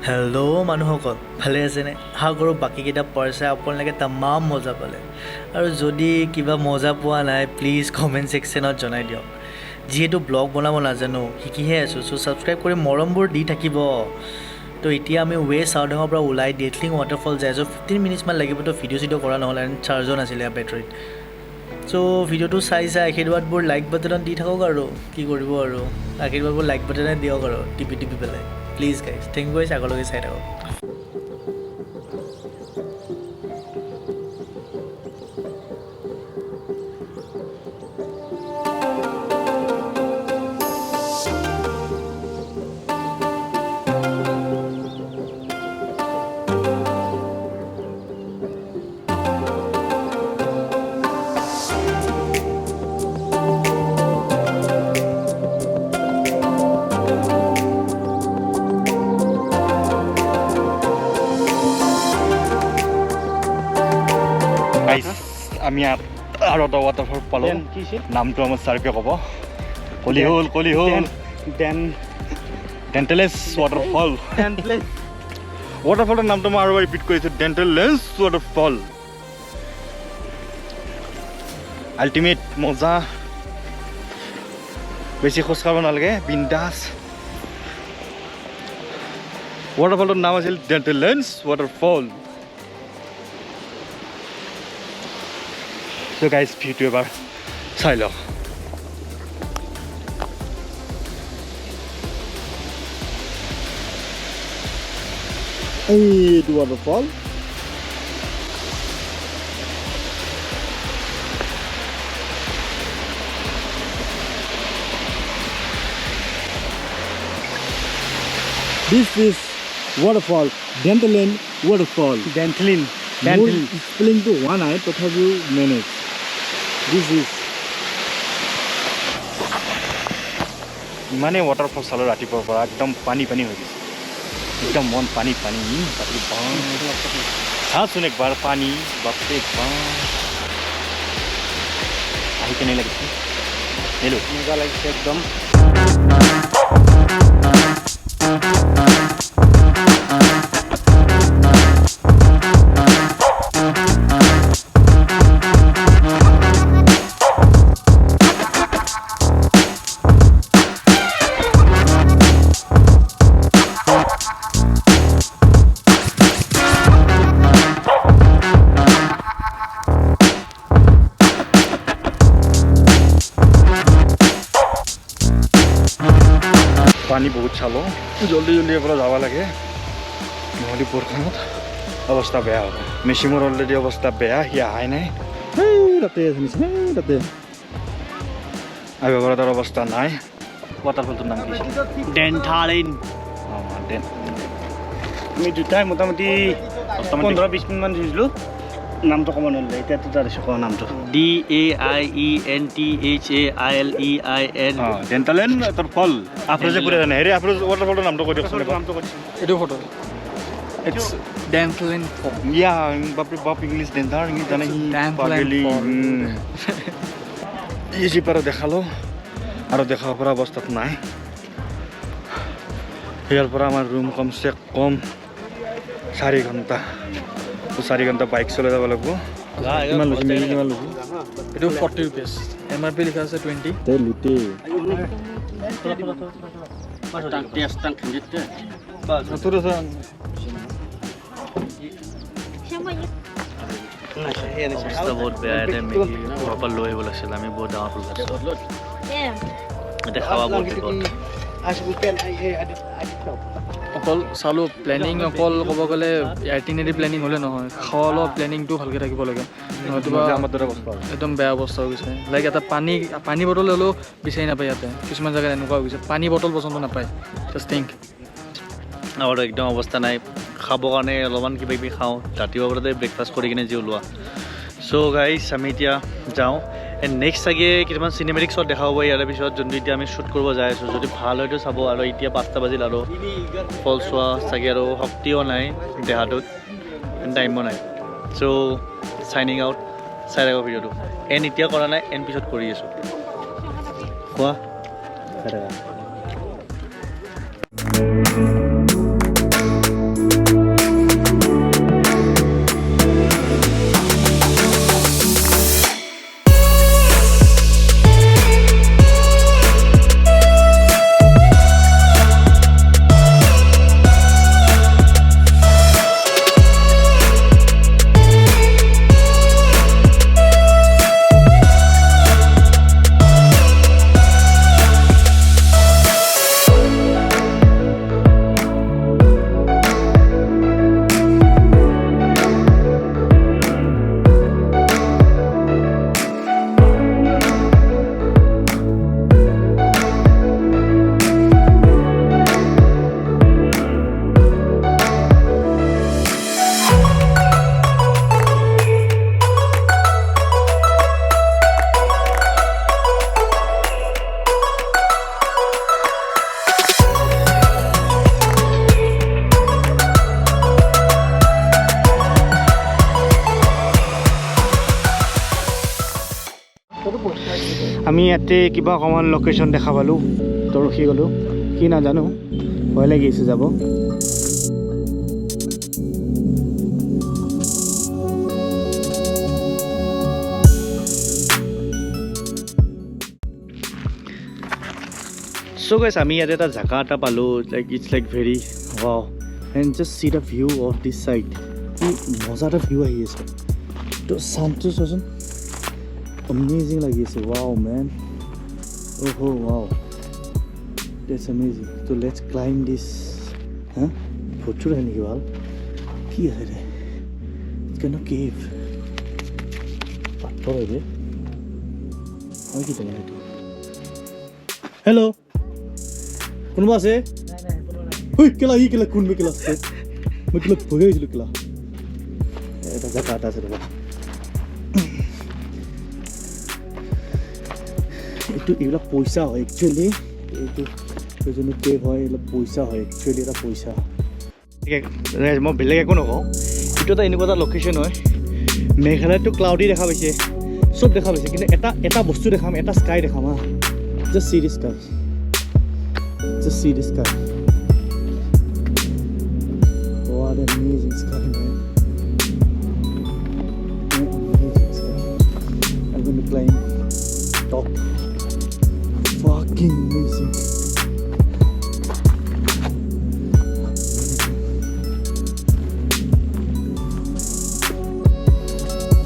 Hello' মানুহসকল ভালে আছেনে আশা কৰোঁ বাকীকেইটা পইচা আপোনালোকে তামাম মজা পালে আৰু যদি কিবা মজা পোৱা নাই প্লিজ কমেণ্ট ছেকশ্যনত জনাই দিয়ক যিহেতু ব্লগ বনাব নাজানো শিকিহে আছোঁ চ' ছাবস্ক্ৰাইব কৰি মৰমবোৰ দি থাকিব তো এতিয়া আমি ৱে চাউডাঙৰ পৰা ওলাই ডেটলিং ৱাটাৰফল যাই আছোঁ 15 মিনিটছমান লাগিব তো ভিডিঅ' চিডিঅ' কৰা নহ'লে চাৰ্জো নাছিলে বেটাৰীত চ' ভিডিঅ'টো চাই আশীৰ্বাদবোৰ লাইক বাটনত দি থাকক আৰু কি কৰিব আৰু আশীৰ্বাদবোৰ লাইক বাটনে দিয়ক আৰু টিপি পেলাই please guys thank you guys আগলৈকে চাই থাকক আমি আৰু এটা ৱাটাৰফল পালোঁ নামটো আমাৰ ছাৰকে ক'ব কলি হ'ল ডেণ্টেলেছ ৱাটাৰফল ৱাটাৰফলৰ নামটো মই আৰু ৰিপিট কৰিছোঁ ডেণ্টেলেছ ৱাটাৰফল আল্টিমেট মজা বেছি খোজ কাঢ়িব নালাগে বিন্দাছ ৱাটাৰফলটোৰ নাম আছিল ডেণ্টেলেছ ৱাটাৰফল So guys, ভিডিঅ' এবাৰ চাই লওক এইটো waterfall This is waterfall, Dentolin waterfall. Dentlin. Spelling to one eye, তথাপিও manage. This is ইমানে ৱাটাৰফল চালোঁ ৰাতিপুৱাৰ পৰা একদম পানী হৈ গৈছে একদম মন পানী চাচোন একবাৰ পানী বাপৰে আহি কেনে লাগিছে হেল্ল' মজা লাগিছে একদম পানী বহুত চালোঁ জলদি এফালে যাব লাগে নহ'লে বৰষুণত অৱস্থা বেয়া হ'ব মেচিমৰ অলৰেডি অৱস্থা বেয়া সি অহাই নাই তাতে আহিব তাৰ অৱস্থা নাই ৱাটাৰফলটোৰ নাম কি Dentalin. আমি দুটাই মোটামুটি 15-20 মিনিটমান যুঁজিলোঁ নামটো ক'ব নোৱাৰিলে এতিয়াতো তাৰ কোৱা নামটো DAIENTHAILEIN. ডেণ্টালেন তোৰ ফল আপোনাৰ যে পুৰা জানে হেৰি আপোনাৰ ৱাটাৰফলটোৰ নামটো কৈ দিয়কচোন এইটো ফটো It's Dentalin. ইয়া বাপৰে বাপ ইংলিছ ডেণ্টাৰ ইংলিছ জানে সি পাগলি ইজি পাৰ দেখালোঁ আৰু দেখাব পৰা অৱস্থাত নাই ইয়াৰ পৰা আমাৰ ৰুম কমচে কম 4 ঘণ্টা 4 ঘণ্টা বাইক চলাই যাব লাগিব কিমান লৈছে মেগি কিমান লৈছে এইটো 40 rupees. MRP লিখা আছে 20. তে লুটে অৱস্থা বহুত বেয়া এতিয়া মেগী ঘৰৰ পৰা লৈ আহিব লাগিছিল আমি বহুত ডাঙৰ ফুল এতিয়া খাৱা বহুত বিপদ অকল চালোঁ প্লেনিং অকল ক'ব গ'লে আইটিনেৰি প্লেনিং হ'লে নহয় খোৱা লোৱা প্লেনিংটো ভালকৈ থাকিব লাগে নহয়তোবা একদম বেয়া অৱস্থা হৈ গৈছে লাইক এটা পানী বটল হ'লেও বিচাৰি নাপায় ইয়াতে কিছুমান জেগাত এনেকুৱা হৈ গৈছে পানী বটল পৰ্যন্ত নাপায় জাষ্ট থিংক আৰু একদম অৱস্থা নাই খাবৰ কাৰণে অলপমান কিবা কিবি খাওঁ ৰাতিপুৱা বৰতে ব্ৰেকফাষ্ট কৰি কিনে যি ওলোৱা চ' গাইজ আমি এতিয়া যাওঁ এণ্ড নেক্সট চাগে কিছুমান চিনেমেটিক শ্বট দেখাব ইয়াৰ পিছত যোনটো এতিয়া আমি শ্বুট কৰিব যাই আছোঁ যদি ভাল হয়তো চাব আৰু এতিয়া 5টা বাজিল আৰু ফল চোৱা চাগে আৰু শক্তিও নাই দেহাটোত টাইমো নাই চ' চাইনিং আউট চাই থাকক ভিডিঅ'টো এণ্ড এতিয়া কৰা নাই এণ্ড পিছত কৰি আছোঁ কোৱা চাই থাকা ইয়াতে কিবা অকণমান লোকেশ্যন দেখা পালোঁ তো ৰখি গ'লোঁ কি নাজানো ভয় লাগি আছে যাব So guys, আমি ইয়াতে এটা জাগা এটা পালো like it's like very wow and just see the view of this side কি মজা এটা ভিউ আহি আছে তো শান্ত চোন amazing লাগি আছে wow man oh wow that's amazing so let's climb this huh photo है नहीं वाल কি আছে রে it's kind of cave পাথর है और কি জানি এটা hello কোনবা আছে হুই কেলা ই কেলা কোন মে কেলা আছে মই কেলা ভয় হইছিল কেলা এটা জায়গা আছে রে এইটো এইবিলাক পইচা হয় একচুয়ালি এইটো যোনটো কেভ হয় এইবিলাক পইচা হয় একচুয়ালি এটা পইচা মই বেলেগ একো নকওঁ এইটো এটা এনেকুৱা এটা লোকেশ্যন হয় মেঘালয়তো ক্লাউডি দেখা পাইছে চব দেখা পাইছে কিন্তু এটা বস্তু দেখাম এটা স্কাই দেখাম হা just see this sky Just see this sky. What an amazing sky, man. Amazing sky. I'm going to climb top. Fucking amazing.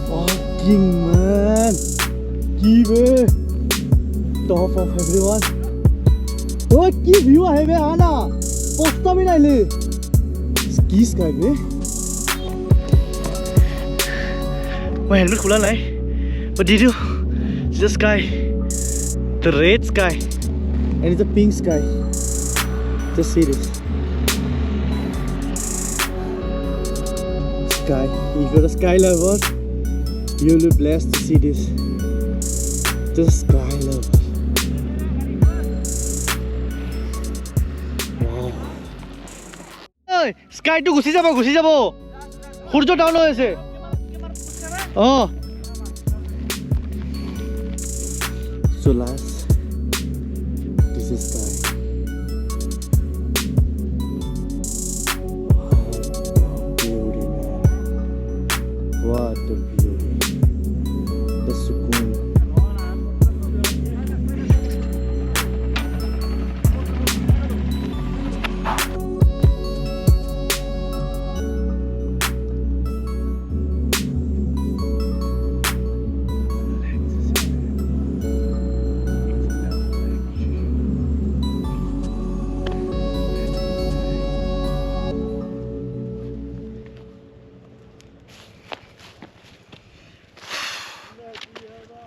Fucking man. Give it. Top of everyone. Oh, কি view আহে বে আনা post আমি নাইলে কি sky বে মই helmet খোলা নাই but did you see the sky the red sky and it's a pink sky just see this sky if you're a sky lover you'll be blessed to see this just sky lover sky টু গুছি যাব সূৰ্য down হৈ আছে so last this is sky beauty man what a beauty the sukoon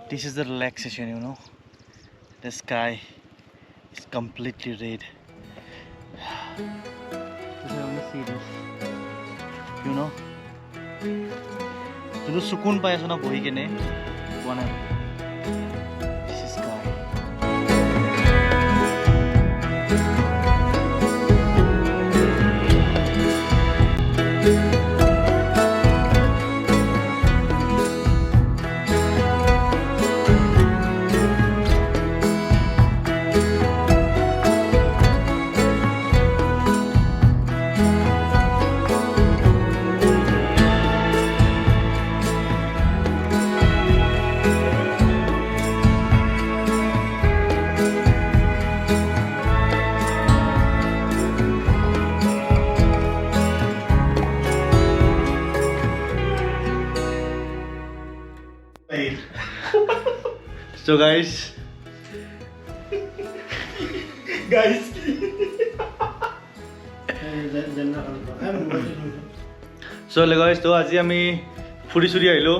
This is the relaxation, you know. The sky is completely red. Just I want to see this. You know. Just sukun pai aso na bohi kene. One. This is sky. So guys so guys to আজি আমি ফুৰি চুৰি আহিলো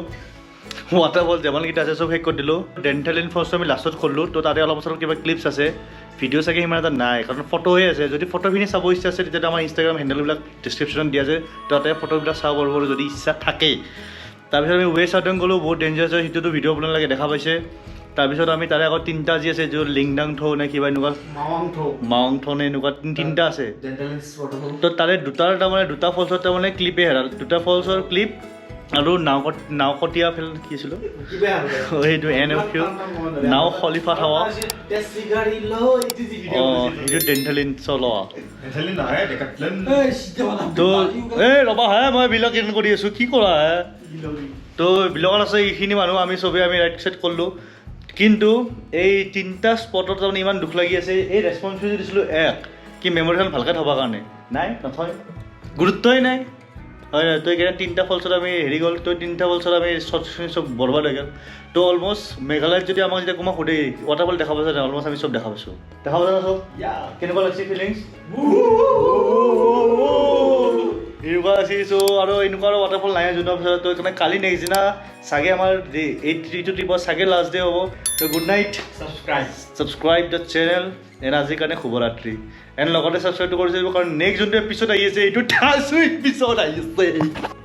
waterfall যেমন কিটা আছে সব hack কৰি দিলো ডেন্টাল ইনফৰ্স আমি লাষ্টত কৰলো তো তাতে অলপ বছৰ কিবা ক্লিপস আছে ভিডিও চাগে ইমান এটা নাই কাৰণ ফটোহে আছে যদি ফটোখিনি চাব ইচ্ছা আছে তেতিয়া আমাৰ ইনষ্টাগ্ৰাম হেণ্ডেলবিলাক ডেছক্ৰিপশ্যনত দিয়া আছে তাতে ফটোবিলাক চাব পাৰিব যদি ইচ্ছা থাকে তাৰপিছত আমি ৱে চাউডং গ'লো বহুত ডেঞ্জাৰাছ হয় সেইটোতো ভিডিঅ' আপোনালোকে দেখা পাইছে তাৰপিছত আমি তাৰে আগত তিনিটা যি আছে য'ত লিংডাং থৌ নে কিবা এনেকুৱা মাউং থৌ নে এনেকুৱা তিনিটা আছে তো তাৰে দুটাৰ তাৰমানে দুটা ফলছৰ তাৰমানে ক্লিপে হেৰাল দুটা ফলছৰ ক্লিপ আৰু নাওকটীয়া ফিল্ম কি আছিল সেইটো NF নাও খলিফা থাৱা সেইটো ডেণ্টেলিন চলোৱা তো এই ৰ'বা হে মই বিলক এন কৰি আছোঁ কি কৰা হে তো বিলকত আছে এইখিনি মানুহ আমি চবেই আমি ৰাইট চাইড কৰিলোঁ কিন্তু এই 3টা স্পটত তাৰমানে ইমান দুখ লাগি আছে এই ৰেছপন্সিবিলিটি দিছিলোঁ কি মেমৰিখন ভালকৈ থ'বৰ কাৰণে নাই নথয় গুৰুত্বই নাই হয় নহয় তই এতিয়া 3টা ফলছত আমি হেৰি গ'ল তই 3টা ফলছত আমি চব বৰবাদ হৈ গ'ল তো অলমষ্ট মেঘালয়ত যদি আমাক যেতিয়া কোনোবা সোধে ৱাটাৰফল দেখা পাইছে অলমষ্ট আমি চব দেখা পাইছোঁ দেখা পাইছা চব কেনেকুৱা লাগিছে ফিলিংছ এনেকুৱা আছিল আৰু এনেকুৱা আৰু ৱাটাৰফল নাই যোনটো পিছত তই কাৰণে কালি নেক্সট দিনা চাগে আমাৰ এইটো ট্ৰিপত চাগে লাষ্ট ডে হ'ব তো good night subscribe the channel and আজিৰ কাৰণে শুভৰাত্ৰি এণ্ড লগতে ছাবস্ক্ৰাইবটো কৰি দিব কাৰণ নেক্সট যোনটো এপিছ'ড আহি আছে এইটো এপিছ'ড আহি আছে